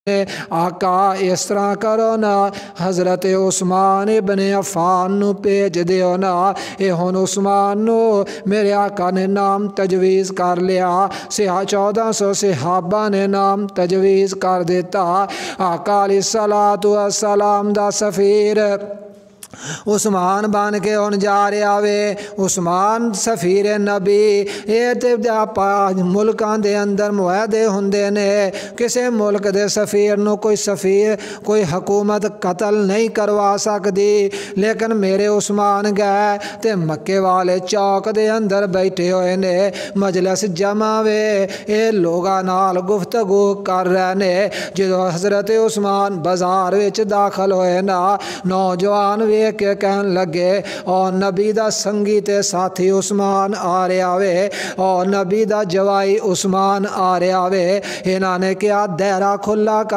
آقا اس طرح کرو نا، حضرت عثمان ابن عفان نو بھیج دیو نا۔ اے ہن عثمان نو میرے آقا نے نام تجویز کر لیا، 1400 صحابہ نے نام تجویز کر دیتا۔ آقا علیہ السلام دا سفیر عثمان بن کے ہن جا رہا وے۔ عثمان سفیر نبی، اے تے ملکاں دے اندر معاہدے ہوندے نے، کسے ملک دے سفیر نو کوئی حکومت قتل نہیں کروا سکدی، لیکن میرے عثمان گئے تے مکے والے چوک دے اندر بیٹھے ہوئے نے، مجلس جمع وے، اے لوگاں نال گفتگو کر رہے نے۔ جدو حضرت عثمان بازار وچ داخل ہوئے نا، نوجوان ویکھ کے کہن لگے اور نبی دا سنگی تے ساتھی عثمان آ رہا وے، اور نبی دا جوائی عثمان آ رہا وے۔ انہاں نے کیا دائرہ کھلا کر